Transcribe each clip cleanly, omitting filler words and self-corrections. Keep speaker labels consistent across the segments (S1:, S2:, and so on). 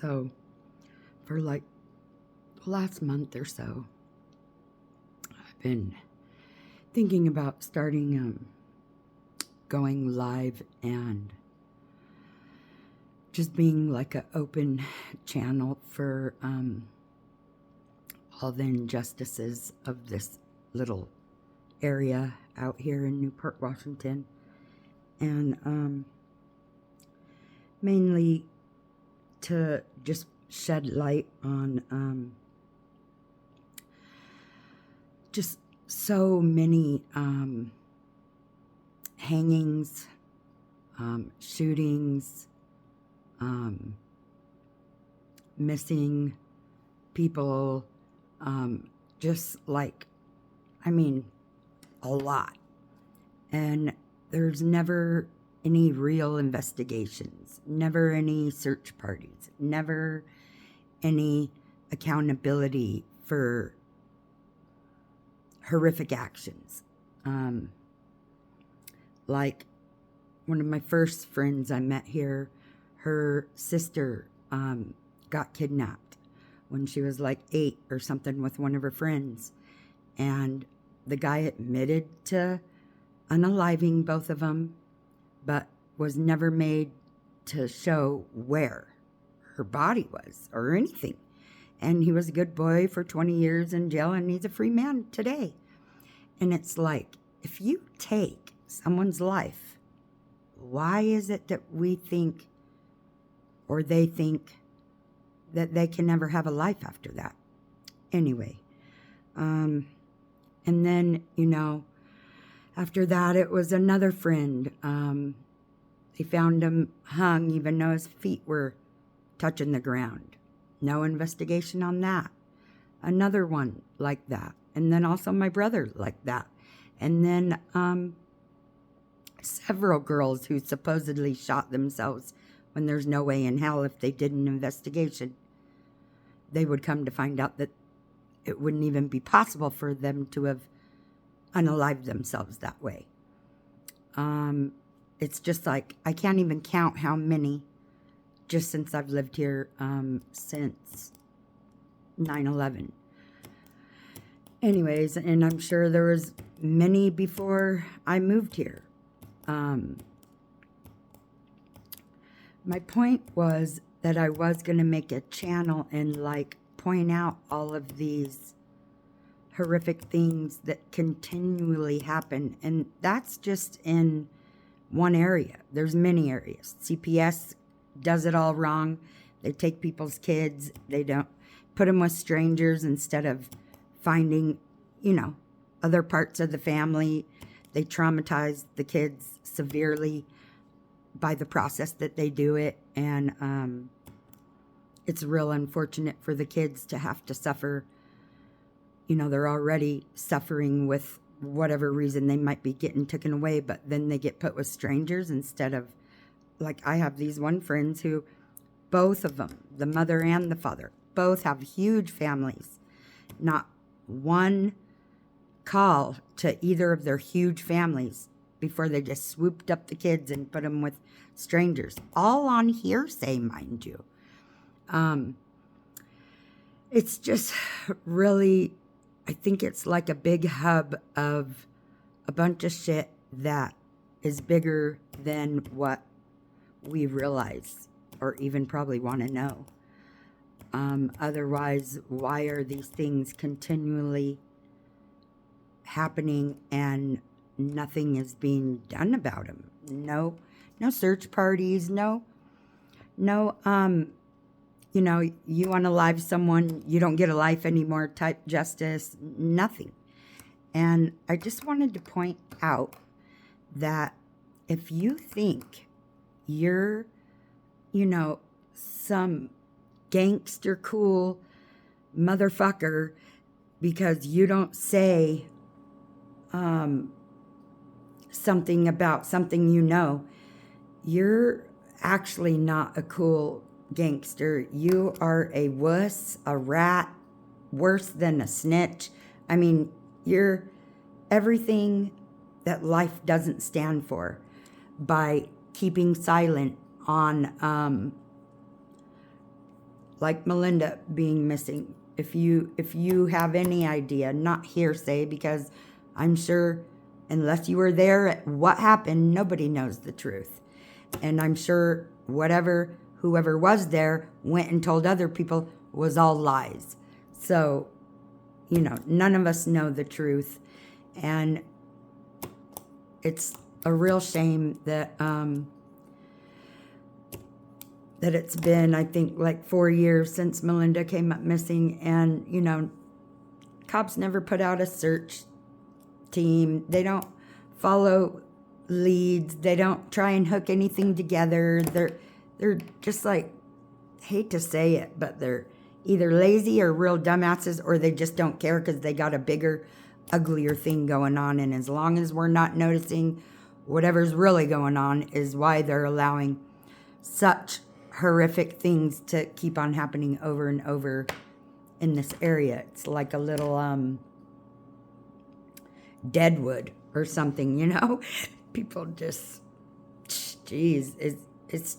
S1: So, for like the last month or so, I've been thinking about starting going live and just being like an open channel for all the injustices of this little area out here in Newport, Washington. And mainly to just shed light on just so many hangings, shootings, missing people, just like, a lot. And there's never any real investigations, never any search parties, never any accountability for horrific actions. Like one of my first friends I met here, her sister got kidnapped when she was like 8 or something with one of her friends. And the guy admitted to unaliving both of them, but was never made to show where her body was or anything. And he was a good boy for 20 years in jail, and he's a free man today. And it's like, if you take someone's life, why is it that we think, or they think, that they can never have a life after that? Anyway, and then, after that, it was another friend. They found him hung even though his feet were touching the ground. No investigation on that. Another one like that. And then also my brother like that. And then several girls who supposedly shot themselves when there's no way in hell if they did an investigation. They would come to find out that it wouldn't even be possible for them to have unalived themselves that way. It's just like, I can't even count how many just since I've lived here since 9/11. Anyways, and I'm sure there was many before I moved here. My point was that I was going to make a channel and point out all of these horrific things that continually happen. And that's just in one area. There's many areas. CPS does it all wrong. They take people's kids. They don't put them with strangers instead of finding, other parts of the family. They traumatize the kids severely by the process that they do it. And it's real unfortunate for the kids to have to suffer. They're already suffering with whatever reason they might be getting taken away, but then they get put with strangers instead of, I have these one friends who, both of them, the mother and the father, both have huge families. Not one call to either of their huge families before they just swooped up the kids and put them with strangers. All on hearsay, mind you. It's just really, I think it's like a big hub of a bunch of shit that is bigger than what we realize or even probably want to know. Otherwise, why are these things continually happening and nothing is being done about them? No search parties, no, you unalive someone, you don't get a life anymore type justice, nothing. And I just wanted to point out that if you think you're, some gangster cool motherfucker because you don't say something about something you're actually not a cool gangster. You are a wuss, a rat, worse than a snitch. You're everything that life doesn't stand for by keeping silent on like Melinda being missing. If you have any idea, not hearsay, because I'm sure unless you were there at what happened, nobody knows the truth. And I'm sure whoever was there went and told other people was all lies. So, none of us know the truth. And it's a real shame that that it's been, I think, like 4 years since Melinda came up missing. And, cops never put out a search team. They don't follow leads. They don't try and hook anything together. They're just like, hate to say it, but they're either lazy or real dumbasses, or they just don't care because they got a bigger, uglier thing going on. And as long as we're not noticing whatever's really going on is why they're allowing such horrific things to keep on happening over and over in this area. It's like a little Deadwood or something. People just, geez, it's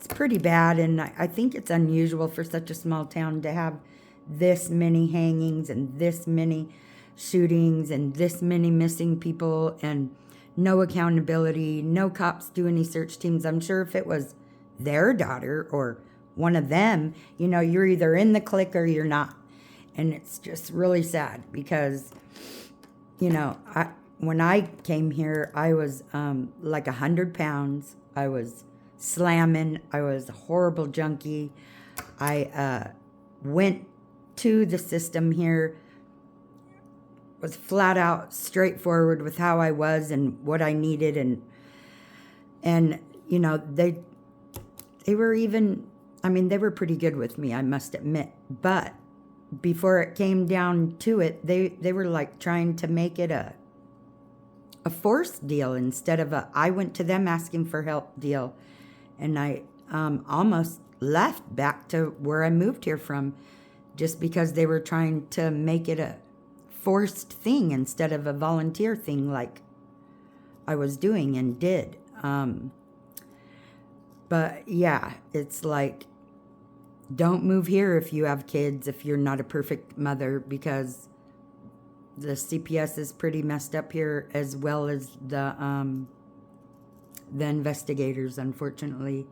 S1: pretty bad. And I think it's unusual for such a small town to have this many hangings and this many shootings and this many missing people and no accountability, no cops do any search teams. I'm sure if it was their daughter or one of them, you're either in the clique or you're not. And it's just really sad because, when I came here, I was like 100 pounds. I was slamming. I was a horrible junkie. I went to the system here, was flat out straightforward with how I was and what I needed. And they were even, they were pretty good with me, I must admit. But before it came down to it, they were like trying to make it a forced deal instead of I went to them asking for help deal. And I almost left back to where I moved here from just because they were trying to make it a forced thing instead of a volunteer thing like I was doing and did. But yeah, it's like, don't move here if you have kids, if you're not a perfect mother, because the CPS is pretty messed up here, as well as the investigators, unfortunately.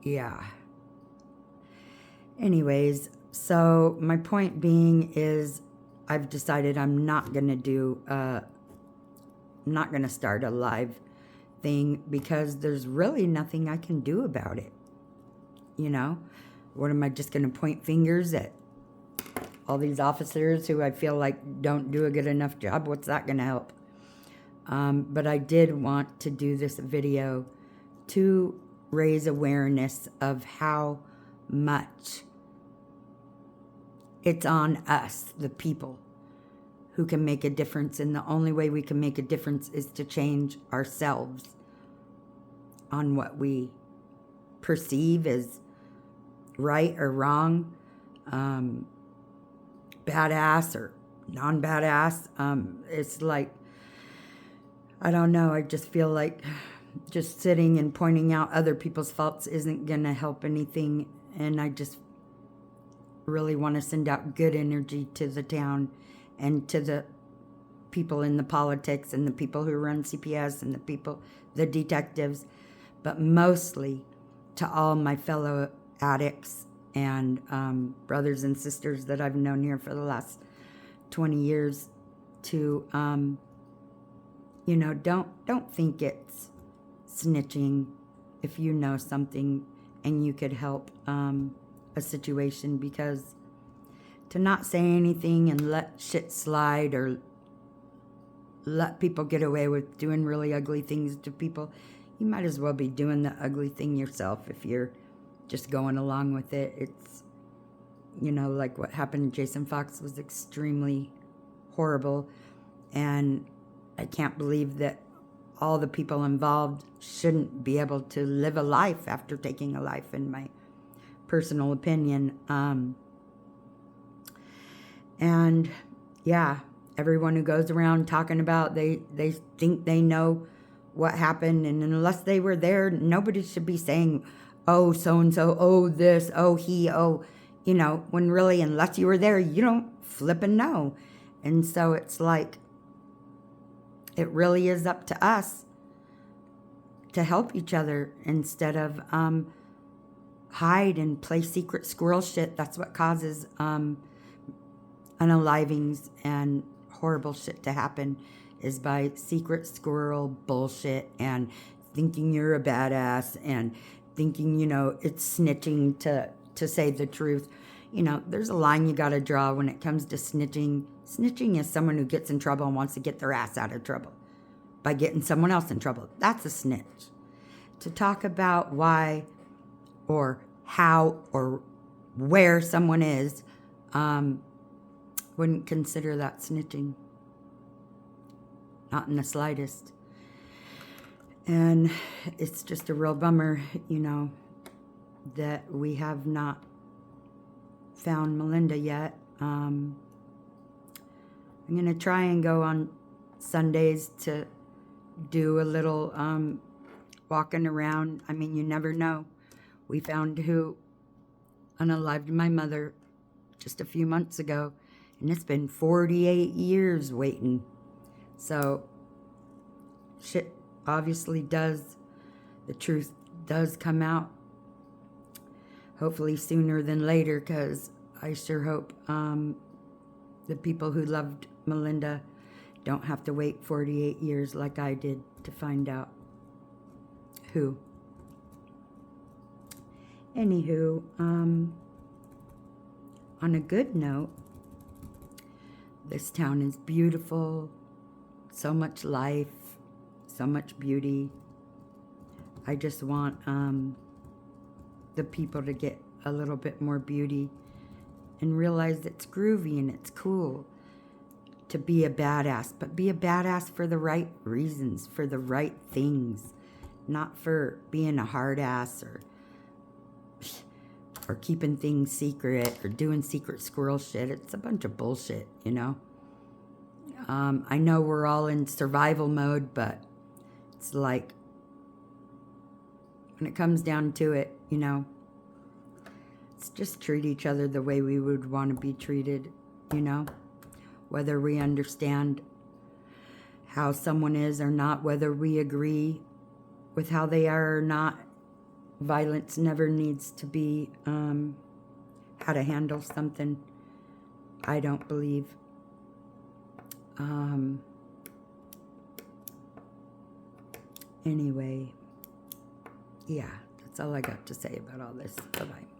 S1: Yeah. Anyways, so my point being is I've decided I'm not going to start a live thing because there's really nothing I can do about it. What am I just going to point fingers at all these officers who I feel like don't do a good enough job? What's that going to help? But I did want to do this video to raise awareness of how much it's on us, the people, who can make a difference. And the only way we can make a difference is to change ourselves on what we perceive as right or wrong, badass or non-badass. It's like, I don't know, I just feel like just sitting and pointing out other people's faults isn't going to help anything. And I just really want to send out good energy to the town and to the people in the politics and the people who run CPS and the detectives, but mostly to all my fellow addicts and brothers and sisters that I've known here for the last 20 years to, don't think it's snitching if you know something and you could help a situation, because to not say anything and let shit slide or let people get away with doing really ugly things to people, you might as well be doing the ugly thing yourself if you're just going along with it. It's, like what happened to Jason Fox was extremely horrible, and I can't believe that all the people involved shouldn't be able to live a life after taking a life, in my personal opinion. And yeah, everyone who goes around talking about they think they know what happened, and unless they were there, nobody should be saying, oh, so-and-so, oh, this, oh, he, oh, you know, when really, unless you were there, you don't flippin' know. And so it's like, it really is up to us to help each other instead of hide and play secret squirrel shit. That's what causes unalivings and horrible shit to happen, is by secret squirrel bullshit and thinking you're a badass and thinking, you know, it's snitching to say the truth. You know, there's a line you got to draw when it comes to snitching. Snitching is someone who gets in trouble and wants to get their ass out of trouble by getting someone else in trouble. That's a snitch. To talk about why or how or where someone is, wouldn't consider that snitching. Not in the slightest. And it's just a real bummer, you know, that we have not found Melinda yet. I'm going to try and go on Sundays to do a little walking around. I mean, you never know. We found who unalived my mother just a few months ago, and it's been 48 years waiting. So shit obviously does, the truth does come out, hopefully sooner than later, because I sure hope the people who loved Melinda don't have to wait 48 years like I did to find out who. Anywho, on a good note, this town is beautiful, so much life, so much beauty. I just want the people to get a little bit more beauty and realize it's groovy and it's cool to be a badass, but be a badass for the right reasons, for the right things, not for being a hard ass or keeping things secret or doing secret squirrel shit. It's a bunch of bullshit, you know. I know we're all in survival mode, but it's like, when it comes down to it, you know, let's just treat each other the way we would want to be treated, you know, whether we understand how someone is or not, whether we agree with how they are or not. Violence never needs to be how to handle something, I don't believe. Anyway, yeah, that's all I got to say about all this. Bye-bye.